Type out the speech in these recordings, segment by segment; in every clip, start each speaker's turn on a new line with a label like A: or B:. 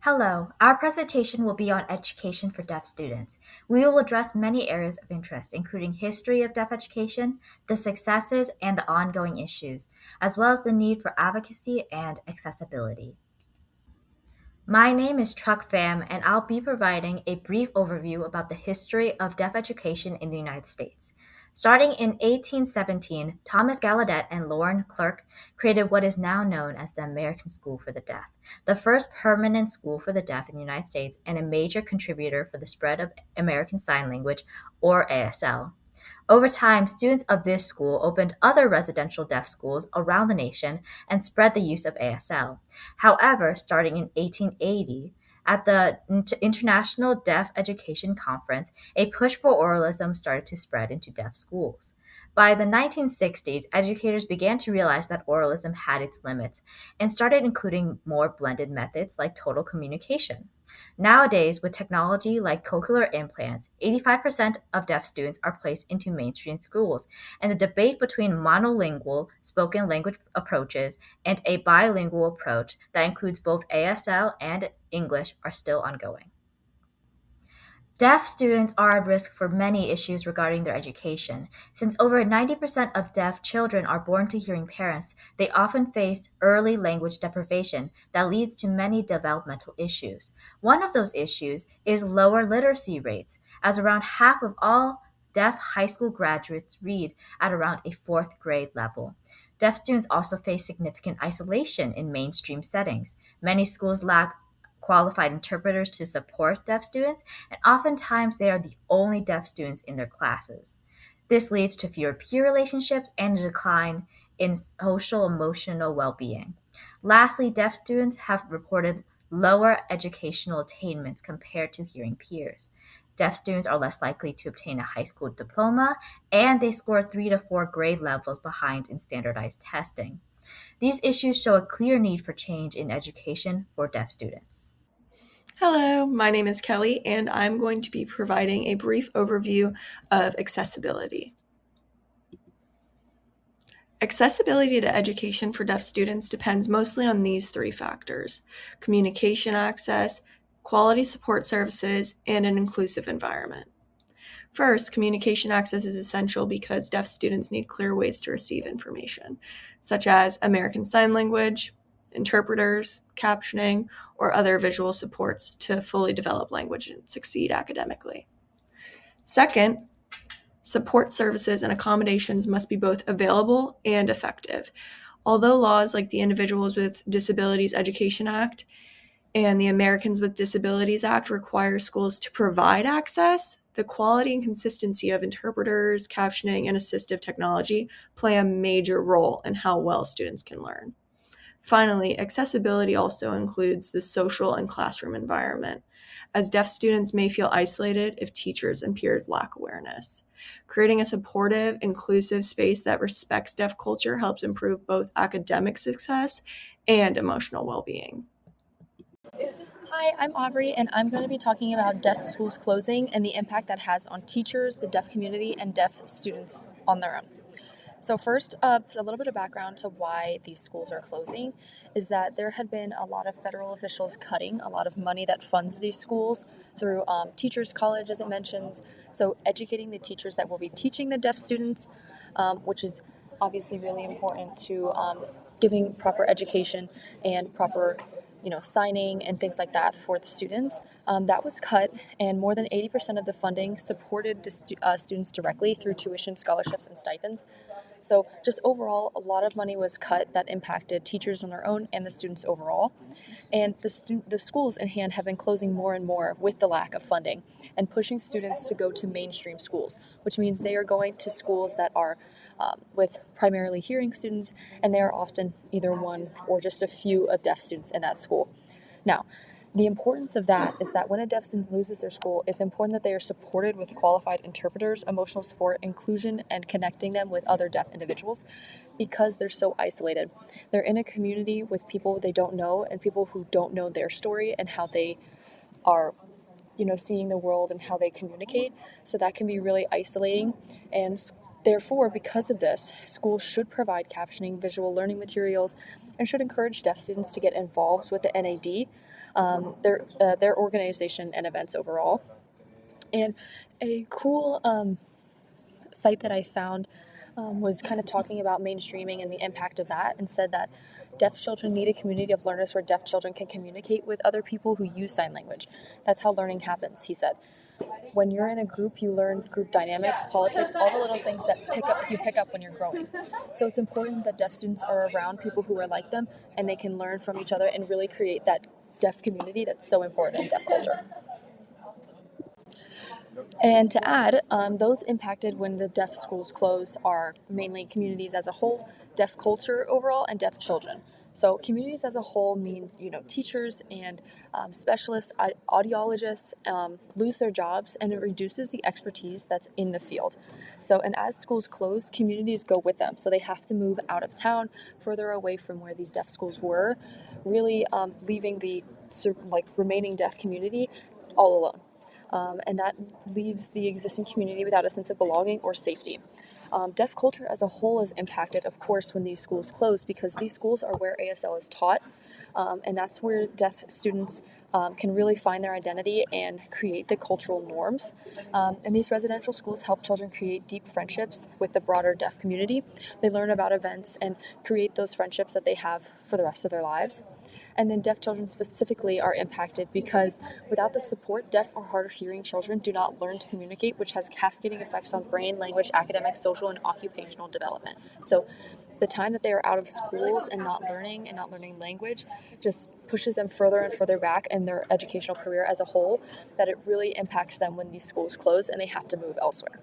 A: Hello, our presentation will be on education for deaf students. We will address many areas of interest, including history of deaf education, the successes and the ongoing issues, as well as the need for advocacy and accessibility. My name is Truck Pham, and I'll be providing a brief overview about the history of deaf education in the United States. Starting in 1817, Thomas Gallaudet and Lorne Clark created what is now known as the American School for the Deaf, the first permanent school for the deaf in the United States and a major contributor for the spread of American Sign Language, or ASL. Over time, students of this school opened other residential deaf schools around the nation and spread the use of ASL. However, starting in 1880, at the International Deaf Education Conference, a push for oralism started to spread into deaf schools. By the 1960s, educators began to realize that oralism had its limits and started including more blended methods like total communication. Nowadays, with technology like cochlear implants, 85% of deaf students are placed into mainstream schools, and the debate between monolingual spoken language approaches and a bilingual approach that includes both ASL and English are still ongoing. Deaf students are at risk for many issues regarding their education. Since over 90% of deaf children are born to hearing parents, they often face early language deprivation that leads to many developmental issues. One of those issues is lower literacy rates, as around half of all deaf high school graduates read at around a fourth grade level. Deaf students also face significant isolation in mainstream settings. Many schools lack qualified interpreters to support deaf students, and oftentimes they are the only deaf students in their classes. This leads to fewer peer relationships and a decline in social emotional well being. Lastly, deaf students have reported lower educational attainments compared to hearing peers. Deaf students are less likely to obtain a high school diploma, and they score 3 to 4 grade levels behind in standardized testing. These issues show a clear need for change in education for deaf students.
B: Hello, my name is Kelly, and I'm going to be providing a brief overview of accessibility. Accessibility to education for deaf students depends mostly on these three factors: communication access, quality support services, and an inclusive environment. First, communication access is essential because deaf students need clear ways to receive information, such as American Sign Language, interpreters, captioning, or other visual supports to fully develop language and succeed academically. Second, support services and accommodations must be both available and effective. Although laws like the Individuals with Disabilities Education Act and the Americans with Disabilities Act require schools to provide access, the quality and consistency of interpreters, captioning, and assistive technology play a major role in how well students can learn. Finally, accessibility also includes the social and classroom environment, as deaf students may feel isolated if teachers and peers lack awareness. Creating a supportive, inclusive space that respects deaf culture helps improve both academic success and emotional well-being.
C: Hi, I'm Aubrey, and I'm going to be talking about deaf schools closing and the impact that has on teachers, the deaf community, and deaf students on their own. So first, a little bit of background to why these schools are closing is that there had been a lot of federal officials cutting a lot of money that funds these schools through Teachers College, as it mentions. So educating the teachers that will be teaching the deaf students, which is obviously really important to giving proper education and proper signing and things like that for the students. That was cut, and more than 80% of the funding supported the students directly through tuition, scholarships, and stipends. So just overall, a lot of money was cut that impacted teachers on their own and the students overall. And the schools in hand have been closing more and more with the lack of funding and pushing students to go to mainstream schools, which means they are going to schools that are with primarily hearing students, and they are often either one or just a few of deaf students in that school. Now, the importance of that is that when a deaf student loses their school, it's important that they are supported with qualified interpreters, emotional support, inclusion, and connecting them with other deaf individuals because they're so isolated. They're in a community with people they don't know and people who don't know their story and how they are seeing the world and how they communicate. So that can be really isolating. And therefore, because of this, schools should provide captioning, visual learning materials, and should encourage deaf students to get involved with the NAD, their organization and events overall. And a cool site that I found was kind of talking about mainstreaming and the impact of that, and said that deaf children need a community of learners where deaf children can communicate with other people who use sign language. That's how learning happens, he said. When you're in a group, you learn group dynamics, politics, all the little things that you pick up when you're growing. So it's important that deaf students are around people who are like them, and they can learn from each other and really create that deaf community that's so important in deaf culture. And to add, those impacted when the deaf schools close are mainly communities as a whole, deaf culture overall, and deaf children. So communities as a whole mean, teachers and specialists, audiologists lose their jobs, and it reduces the expertise that's in the field. So, and as schools close, communities go with them. So they have to move out of town, further away from where these deaf schools were, really leaving the remaining deaf community all alone. And that leaves the existing community without a sense of belonging or safety. Deaf culture as a whole is impacted, of course, when these schools close, because these schools are where ASL is taught, and that's where deaf students can really find their identity and create the cultural norms. And these residential schools help children create deep friendships with the broader deaf community. They learn about events and create those friendships that they have for the rest of their lives. And then deaf children specifically are impacted because without the support, deaf or hard of hearing children do not learn to communicate, which has cascading effects on brain, language, academic, social, and occupational development. So the time that they are out of schools and not learning language just pushes them further and further back in their educational career as a whole, that it really impacts them when these schools close and they have to move elsewhere.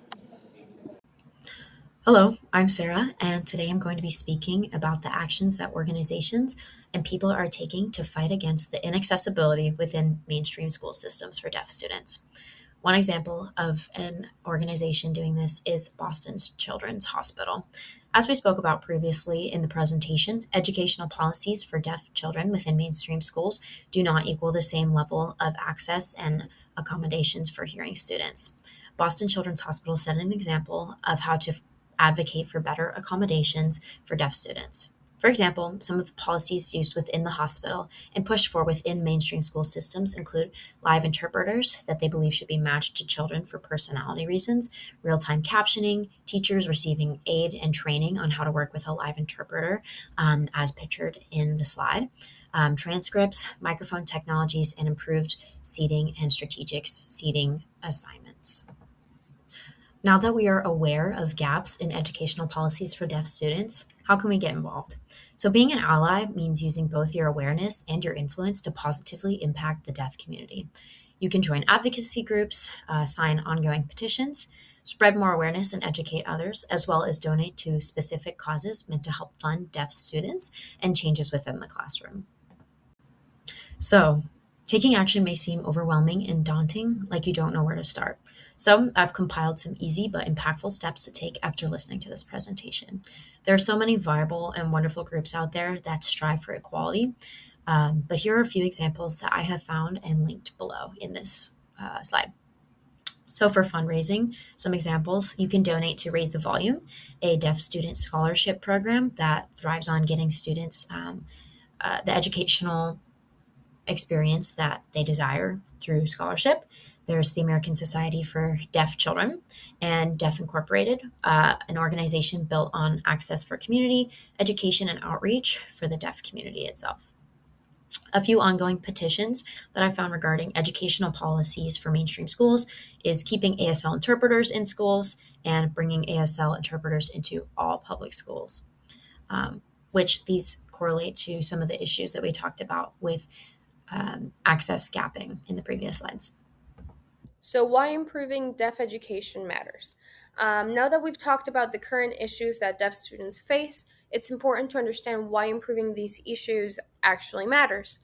D: Hello, I'm Sarah, and today I'm going to be speaking about the actions that organizations and people are taking to fight against the inaccessibility within mainstream school systems for deaf students. One example of an organization doing this is Boston's Children's Hospital. As we spoke about previously in the presentation, educational policies for deaf children within mainstream schools do not equal the same level of access and accommodations for hearing students. Boston Children's Hospital set an example of how to advocate for better accommodations for deaf students. For example, some of the policies used within the hospital and pushed for within mainstream school systems include live interpreters that they believe should be matched to children for personality reasons, real-time captioning, teachers receiving aid and training on how to work with a live interpreter, as pictured in the slide, transcripts, microphone technologies, and improved seating and strategic seating assignments. Now that we are aware of gaps in educational policies for deaf students, how can we get involved? So being an ally means using both your awareness and your influence to positively impact the deaf community. You can join advocacy groups, sign ongoing petitions, spread more awareness and educate others, as well as donate to specific causes meant to help fund deaf students and changes within the classroom. So, taking action may seem overwhelming and daunting, like you don't know where to start. So, I've compiled some easy but impactful steps to take after listening to this presentation. There are so many viable and wonderful groups out there that strive for equality, but here are a few examples that I have found and linked below in this slide. So for fundraising, some examples, you can donate to Raise the Volume, a deaf student scholarship program that thrives on getting students the educational experience that they desire through scholarship. There's the American Society for Deaf Children and Deaf Incorporated, an organization built on access for community, education, and outreach for the deaf community itself. A few ongoing petitions that I found regarding educational policies for mainstream schools is keeping ASL interpreters in schools and bringing ASL interpreters into all public schools, which these correlate to some of the issues that we talked about with access gapping in the previous slides.
E: So why improving deaf education matters. Now that we've talked about the current issues that deaf students face, it's important to understand why improving these issues actually matters.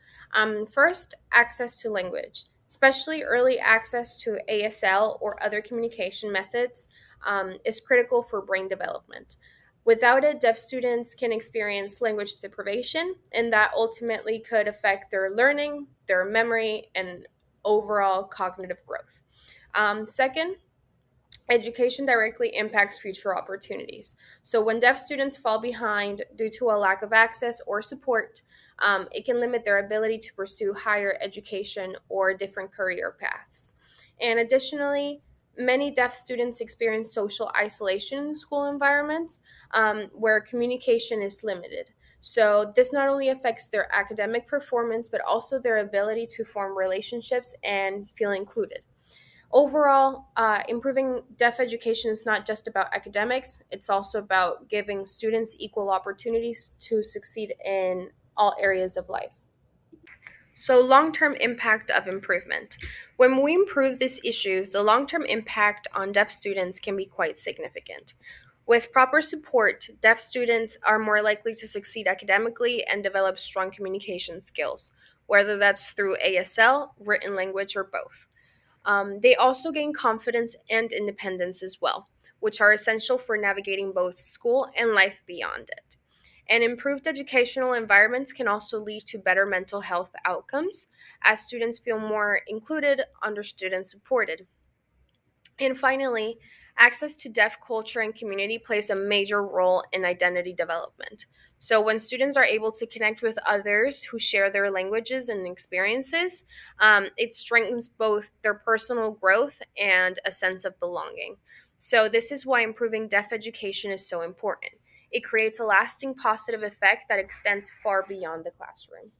E: First, access to language, especially early access to ASL or other communication methods, is critical for brain development. Without it, deaf students can experience language deprivation, and that ultimately could affect their learning, their memory, and overall cognitive growth. Second, Education directly impacts future opportunities. So, when deaf students fall behind due to a lack of access or support, it can limit their ability to pursue higher education or different career paths. And additionally, many deaf students experience social isolation in school environments where communication is limited. So, this not only affects their academic performance, but also their ability to form relationships and feel included. Overall, improving deaf education is not just about academics, it's also about giving students equal opportunities to succeed in all areas of life. So, long term impact of improvement. When we improve these issues, the long term impact on deaf students can be quite significant. With proper support, deaf students are more likely to succeed academically and develop strong communication skills, whether that's through ASL, written language, or both. They also gain confidence and independence as well, which are essential for navigating both school and life beyond it. And improved educational environments can also lead to better mental health outcomes as students feel more included, understood, and supported. And finally, access to deaf culture and community plays a major role in identity development. So, when students are able to connect with others who share their languages and experiences, it strengthens both their personal growth and a sense of belonging. So, this is why improving deaf education is so important. It creates a lasting positive effect that extends far beyond the classroom.